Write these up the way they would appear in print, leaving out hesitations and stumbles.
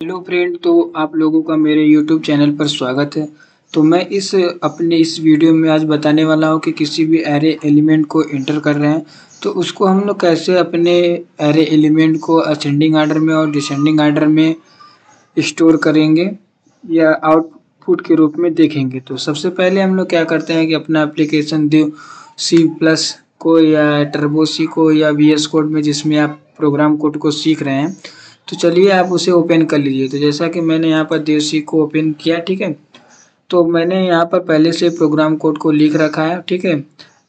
Hello friend, तो आप लोगों का मेरे यूट्यूब चैनल पर स्वागत है। तो मैं अपने इस वीडियो में आज बताने वाला हूं कि किसी भी एरे एलिमेंट को एंटर कर रहे हैं तो उसको हम लोग कैसे अपने एरे एलिमेंट को असेंडिंग आर्डर में और डिसेंडिंग आर्डर में स्टोर करेंगे या आउटपुट के रूप में देखेंगे। तो सबसे पहले हम लोग क्या करते हैं कि अपना एप्लीकेशन दो सी प्लस को या टर्बो सी को या वी एस कोड में जिसमें आप प्रोग्राम कोड को सीख रहे हैं, तो चलिए आप उसे ओपन कर लीजिए। तो जैसा कि मैंने यहाँ पर देवसी को ओपन किया, ठीक है। तो मैंने यहाँ पर पहले से प्रोग्राम कोड को लिख रखा है, ठीक है।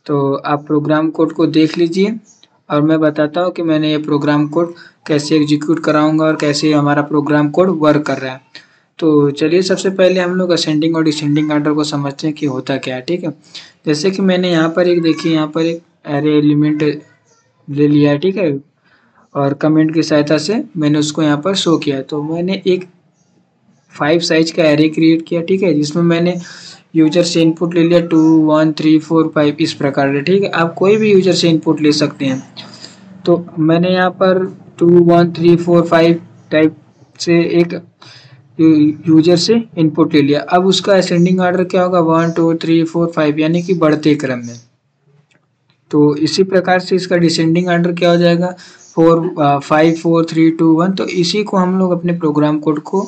तो आप प्रोग्राम कोड को देख लीजिए और मैं बताता हूँ कि मैंने ये प्रोग्राम कोड कैसे एग्जीक्यूट कराऊंगा और कैसे हमारा प्रोग्राम कोड वर्क कर रहा है। तो चलिए सबसे पहले हम लोग असेंडिंग और डिसेंडिंग आर्डर को समझते हैं कि होता क्या है, ठीक है। जैसे कि मैंने यहाँ पर यहाँ पर एक एरे एलिमेंट ले लिया है, ठीक है, और कमेंट की सहायता से मैंने उसको यहाँ पर शो किया। तो मैंने एक 5 साइज का एरे क्रिएट किया, ठीक है, जिसमें मैंने यूजर से इनपुट ले लिया 2 1 3 4 5 इस प्रकार से, ठीक है। आप कोई भी यूजर से इनपुट ले सकते हैं। तो मैंने यहाँ पर 2 1 3 4 5 टाइप से एक यूजर से इनपुट ले लिया। अब उसका असेंडिंग ऑर्डर क्या होगा, 1 2 3 4 5 यानी कि बढ़ते क्रम में। तो इसी प्रकार से इसका डिसेंडिंग ऑर्डर क्या हो जाएगा, 5 4 3 2 1। तो इसी को हम लोग अपने प्रोग्राम कोड को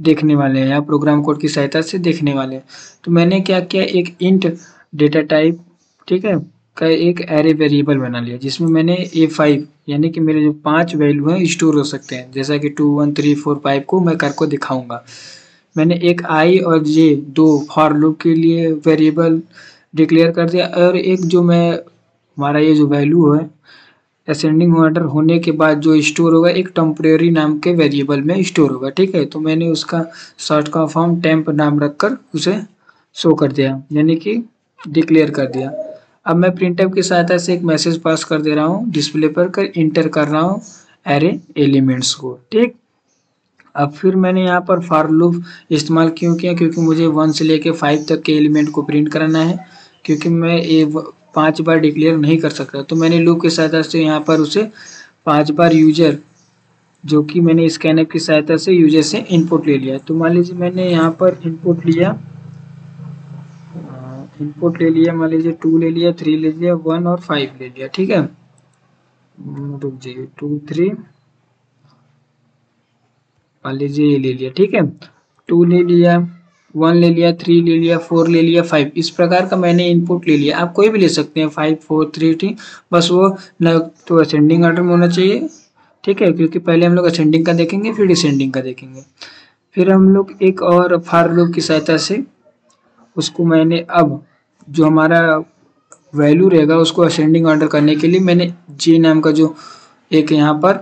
देखने वाले हैं या प्रोग्राम कोड की सहायता से देखने वाले हैं। तो मैंने क्या किया, एक इंट डेटा टाइप, ठीक है, का एक एरे वेरिएबल बना लिया जिसमें मैंने A5 यानी कि मेरे जो 5 वैल्यू हैं स्टोर हो सकते हैं, जैसा कि 2 1 3 4 5 को मैं कर को दिखाऊंगा। मैंने एक I और J दो फॉर लूप के लिए वेरिएबल डिक्लेयर कर दिया, और एक जो मैं हमारा ये जो वैल्यू है असेंडिंग ऑर्डर होने के बाद जो स्टोर होगा एक टेम्परेरी नाम के वेरिएबल में स्टोर होगा, ठीक है। तो मैंने उसका शॉर्ट का फॉर्म टेम्प नाम रखकर उसे शो कर दिया यानी कि डिक्लेयर कर दिया। अब मैं प्रिंटफ की सहायता से एक मैसेज पास कर दे रहा हूँ डिस्प्ले पर कर इंटर कर रहा हूँ एरे एलिमेंट्स को, ठीक। अब फिर मैंने यहाँ पर फॉर लूप इस्तेमाल क्यों किया, क्योंकि मुझे 1 से लेके 5 तक के एलिमेंट को प्रिंट करना है, क्योंकि मैं ये 5 बार डिक्लेयर नहीं कर सकता। तो मैंने लूप की सहायता से यहाँ पर उसे 5 बार यूजर जो कि मैंने स्कैनर की सहायता से यूजर से इनपुट ले लिया। तो मान लीजिए मैंने यहाँ पर इनपुट ले लिया, मान लीजिए 2 ले लिया, 3 ले लिया, 1 और 5 ले लिया, ठीक है। रुक जाइए, 2 3 मान लीजिए ये ले लिया, ठीक है। 2 ले लिया, 1 ले लिया, 3 ले लिया, 4 ले लिया, 5 इस प्रकार का मैंने इनपुट ले लिया। आप कोई भी ले सकते हैं 5 4 3 3, बस वो न तो असेंडिंग ऑर्डर में होना चाहिए, ठीक है, क्योंकि पहले हम लोग असेंडिंग का देखेंगे फिर डिसेंडिंग का देखेंगे। फिर हम लोग एक और फॉर लूप की सहायता से उसको मैंने अब जो हमारा वैल्यू रहेगा उसको असेंडिंग ऑर्डर करने के लिए मैंने जे नाम का जो एक यहाँ पर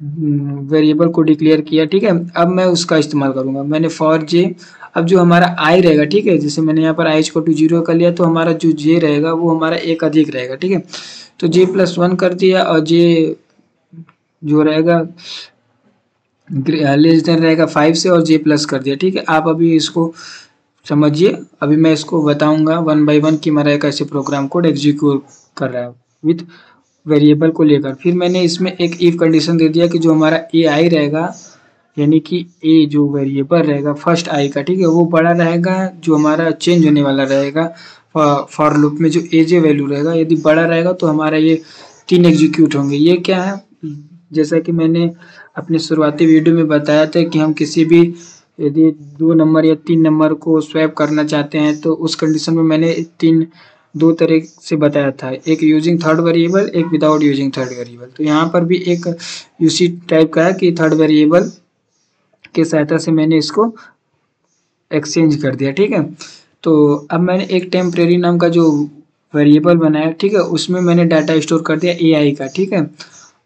वेरिएबल को डिक्लेयर किया, ठीक है। अब मैं उसका इस्तेमाल करूंगा, मैंने फॉर जे। अब जो हमारा आई रहेगा, ठीक है, जैसे मैंने यहाँ पर आई को 0 कर लिया, तो हमारा जो जे रहेगा वो हमारा एक अधिक रहेगा, ठीक है। तो जे +1 कर दिया और जे जो रहेगा लेस देन रहेगा 5 से और जे प्लस कर दिया, ठीक है। आप अभी इसको समझिए, अभी मैं इसको बताऊंगा 1 बाय 1 कि मेरा कैसे प्रोग्राम कोड एग्जीक्यूट कर रहा है विथ वेरिएबल को लेकर। फिर मैंने इसमें एक इफ कंडीशन दे दिया कि जो हमारा ए आई रहेगा यानी कि ए जो वेरिएबल रहेगा फर्स्ट आई का, ठीक है, वो बड़ा रहेगा जो हमारा चेंज होने वाला रहेगा फॉर लूप में जो ए जे वैल्यू रहेगा, यदि बड़ा रहेगा तो हमारा ये 3 एग्जीक्यूट होंगे। ये क्या है, जैसा कि मैंने अपने शुरुआती वीडियो में बताया था कि हम किसी भी यदि 2 नंबर या 3 नंबर को स्वैप करना चाहते हैं तो उस कंडीशन में मैंने 2 तरह से बताया था, एक यूजिंग थर्ड वेरिएबल, एक विदाउट यूजिंग थर्ड वेरिएबल। तो यहाँ पर भी एक यूसी टाइप का है कि थर्ड वेरिएबल के सहायता से मैंने इसको एक्सचेंज कर दिया, ठीक है। तो अब मैंने एक टेम्परेरी नाम का जो वेरिएबल बनाया, ठीक है, उसमें मैंने डाटा स्टोर कर दिया ए आई का, ठीक है।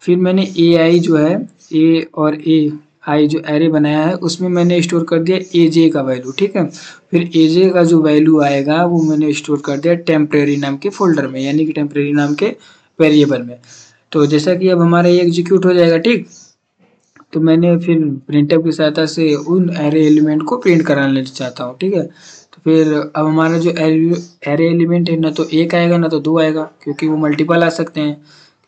फिर मैंने ए आई जो है ए और ए आई जो एरे बनाया है उसमें मैंने स्टोर कर दिया ए जे का वैल्यू, ठीक है। फिर ए जे का जो वैल्यू आएगा वो मैंने स्टोर कर दिया टेम्परेरी नाम के फोल्डर में यानी कि टेम्परेरी नाम के वेरिएबल में। तो जैसा कि अब हमारा ये एग्जीक्यूट हो जाएगा, ठीक। तो मैंने फिर प्रिंटफ की सहायता से उन एरे एलिमेंट को प्रिंट कराना चाहता हूँ, ठीक है। तो फिर अब हमारा जो एरे एलिमेंट है ना तो 1 आएगा ना तो 2 आएगा, क्योंकि वो मल्टीपल आ सकते हैं।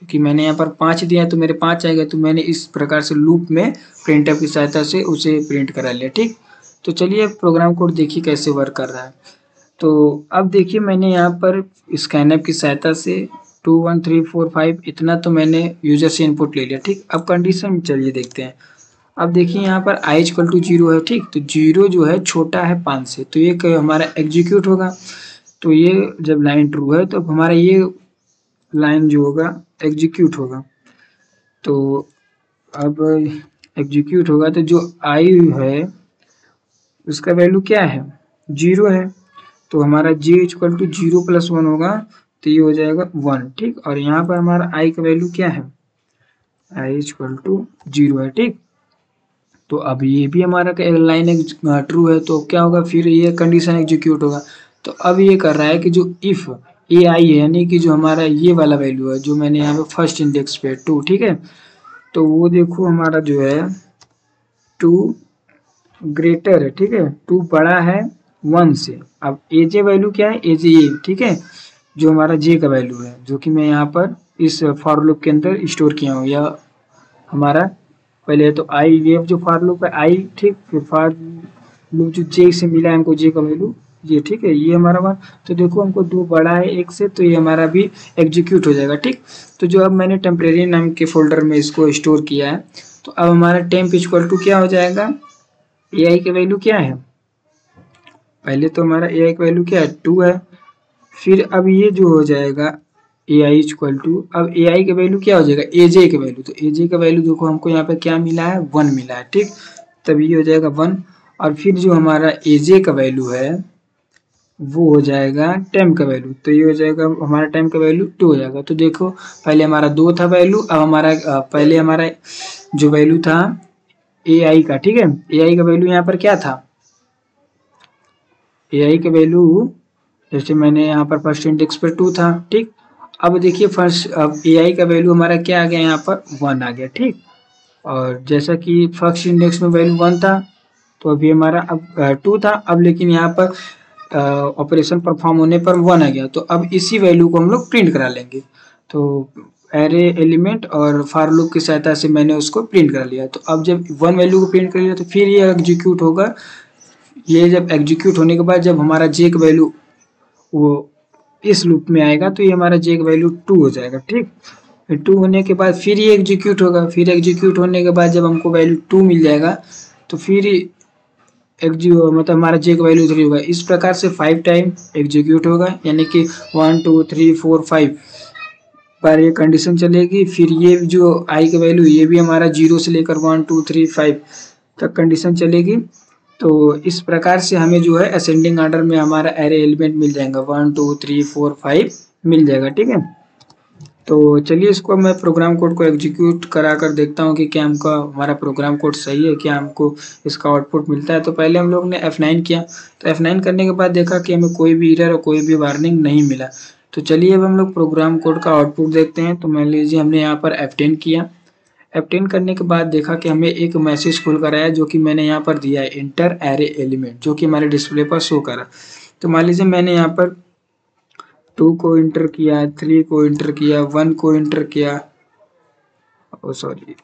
क्योंकि मैंने यहाँ पर 5 दिया है तो मेरे 5 आएगा, तो मैंने इस प्रकार से लूप में प्रिंटफ की सहायता से उसे प्रिंट करा लिया। ठीक, तो चलिए प्रोग्राम कोड देखिए कैसे वर्क कर रहा है। तो अब देखिए मैंने यहाँ पर स्कैनएप की सहायता से 2 1 3 4 5 इतना तो मैंने यूजर से इनपुट ले लिया। ठीक, अब कंडीशन चलिए देखते हैं। अब देखिए यहाँ पर i इक्वल टू 0 है। ठीक, तो 0 जो है छोटा है 5 से, तो ये हमारा एग्जीक्यूट होगा। तो ये जब लाइन ट्रू है तो हमारा ये लाइन जो होगा एग्जीक्यूट होगा। तो अब एग्जीक्यूट होगा तो जो i है उसका वैल्यू क्या है, 0 है। तो हमारा j इक्वल टू 0 प्लस 1 होगा, तो ये हो जाएगा 1। ठीक, और यहाँ पर हमारा i का वैल्यू क्या है, i इक्वल टू 0 है। ठीक, तो अब ये भी हमारा लाइन ट्रू है, तो क्या होगा फिर ये कंडीशन एग्जीक्यूट होगा। तो अब ये कर रहा है कि जो इफ ए आई है, यानी कि जो हमारा ये वाला वैल्यू है जो मैंने यहाँ पे फर्स्ट इंडेक्स पे 2, ठीक है, तो वो देखो हमारा जो है 2 ग्रेटर है। ठीक है, 2 बड़ा है 1 से। अब ए जे वैल्यू क्या है, ए जे ये, ठीक है, जो हमारा जे का वैल्यू है, जो कि मैं यहाँ पर इस फॉर लूप के अंदर स्टोर किया हूँ। या हमारा पहले तो आई, ये जो फॉर लूप है आई, ठीक, फिर फॉर लूप जो जे से मिला है हमको जे का वैल्यू ये, ठीक है, ये हमारा वन। तो देखो हमको 2 बड़ा है 1 से, तो ये हमारा भी एग्जीक्यूट हो जाएगा। ठीक, तो जो अब मैंने टेम्परेरी नाम के फोल्डर में इसको स्टोर किया है, तो अब हमारा टेम्प इक्वल टू क्या हो जाएगा, ए आई का वैल्यू क्या है, पहले तो हमारा ए आई का वैल्यू क्या है 2 है। फिर अब ये जो हो जाएगा ए आई इक्वल टू, अब ए आई का वैल्यू क्या हो जाएगा, ए जे का वैल्यू। तो ए जे का वैल्यू देखो हमको यहाँ पे क्या मिला है, 1 मिला है। ठीक, तब ये हो जाएगा 1। और फिर जो हमारा ए जे का वैल्यू है वो हो जाएगा टाइम का वैल्यू, तो ये हो जाएगा हमारा टाइम का वैल्यू 2 हो जाएगा। तो देखो पहले हमारा 2 था वैल्यू, अब हमारा पहले हमारा जो वैल्यू था ए आई का, ठीक है, ए आई का वैल्यू यहाँ पर क्या था, ए आई का वैल्यू जैसे मैंने यहाँ पर फर्स्ट इंडेक्स पर 2 था। ठीक, अब देखिए फर्स्ट, अब ए आई का वैल्यू हमारा क्या आ गया, यहाँ पर 1 आ गया। ठीक, और जैसा कि फर्स्ट इंडेक्स में वैल्यू 1 था, तो अभी हमारा अब 2 था, अब लेकिन यहाँ पर ऑपरेशन परफॉर्म होने पर 1 आ गया। तो अब इसी वैल्यू को हम लोग प्रिंट करा लेंगे। तो एरे एलिमेंट और फॉर लूप की सहायता से मैंने उसको प्रिंट कर लिया। तो अब जब 1 वैल्यू को प्रिंट कर लिया तो फिर ये एग्जीक्यूट होगा। ये जब एग्जीक्यूट होने के बाद जब हमारा जे का वैल्यू वो इस लूप में आएगा, तो ये हमारा जे का वैल्यू 2 हो जाएगा। ठीक, फिर 2 होने के बाद फिर ये एग्जीक्यूट होगा। फिर एग्जीक्यूट होने के बाद जब हमको वैल्यू 2 मिल जाएगा, तो फिर मतलब हमारा जे का वैल्यू 3 होगा। इस प्रकार से 5 टाइम एग्जीक्यूट होगा, यानी कि 1 2 3 4 5 पर ये कंडीशन चलेगी। फिर ये जो आई का वैल्यू ये भी हमारा 0 से लेकर 1 2 3 5 तक कंडीशन चलेगी। तो इस प्रकार से हमें जो है असेंडिंग ऑर्डर में हमारा एरे एलिमेंट मिल जाएगा, 1 2 3 4 5 मिल जाएगा। ठीक है, तो चलिए इसको मैं प्रोग्राम कोड को एग्जीक्यूट करा कर देखता हूँ कि क्या हमका हमारा प्रोग्राम कोड सही है, क्या हमको इसका आउटपुट मिलता है। तो पहले हम लोग ने F9 किया, तो F9 करने के बाद देखा कि हमें कोई भी एरर और कोई भी वार्निंग नहीं मिला। तो चलिए अब हम लोग प्रोग्राम कोड का आउटपुट देखते हैं। तो मान लीजिए हमने यहाँ पर F10 किया, F10 करने के बाद देखा कि हमें एक मैसेज खुल कर आया, जो कि मैंने यहाँ पर दिया है इंटर एरे एलिमेंट, जो कि हमारे डिस्प्ले पर शो करा। तो मान लीजिए मैंने यहाँ पर 2 को इंटर किया, 3 को इंटर किया, 1 को इंटर किया, सॉरी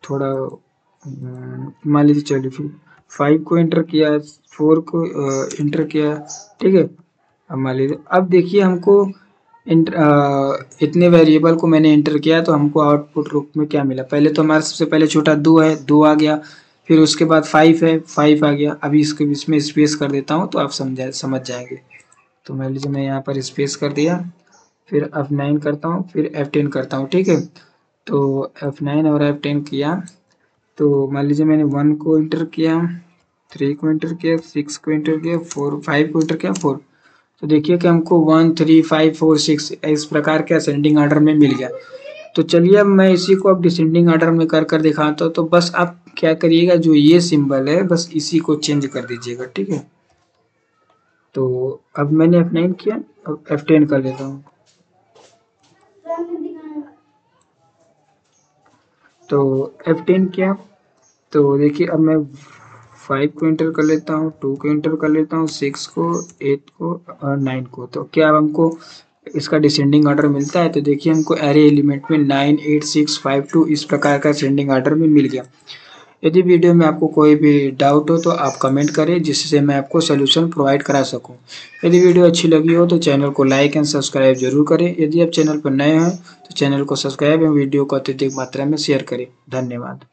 थोड़ा मान लीजिए, चलिए फिर 5 को इंटर किया, 4 को इंटर किया। ठीक है, अब मान लीजिए, अब देखिए हमको इतने वेरिएबल को मैंने इंटर किया, तो हमको आउटपुट रूप में क्या मिला। पहले तो हमारा सबसे पहले छोटा 2 है, 2 आ गया। फिर उसके बाद 5 है, 5 आ गया। अभी इसके बीच में स्पेस कर देता हूँ तो आप समझ जाएंगे। तो मान लीजिए मैं यहाँ पर स्पेस कर दिया, फिर F9 करता हूँ, फिर F10 करता हूँ। ठीक है, तो F9 और F10 किया, तो मान लीजिए मैंने 1 को इंटर किया, 3 को इंटर किया, 6 को इंटर किया, 5 को इंटर किया, 4। तो देखिए कि हमको 1 3 5 4 6 इस प्रकार के असेंडिंग ऑर्डर में मिल गया। तो चलिए अब मैं इसी को अब डिसेंडिंग ऑर्डर में कर कर दिखाता हूँ। तो बस आप क्या करिएगा, जो ये सिंबल है बस इसी को चेंज कर दीजिएगा। ठीक है, तो अब मैंने F9 किया, अब F10 कर लेता हूँ। तो F10 किया, तो देखिए अब मैं 5 को इंटर कर लेता हूँ, 2 को इंटर कर लेता हूँ, 6 को, 8 को और 9 को। तो क्या अब हमको इसका डिसेंडिंग ऑर्डर मिलता है। तो देखिए हमको एरे एलिमेंट में 9, 8, 6, 5, 2 इस प्रकार का असेंडिंग ऑर्डर में मिल गया। यदि वीडियो में आपको कोई भी डाउट हो तो आप कमेंट करें, जिससे मैं आपको सॉल्यूशन प्रोवाइड करा सकूं। यदि वीडियो अच्छी लगी हो तो चैनल को लाइक एंड सब्सक्राइब जरूर करें। यदि आप चैनल पर नए हैं तो चैनल को सब्सक्राइब एवं वीडियो को अत्यधिक मात्रा में शेयर करें। धन्यवाद।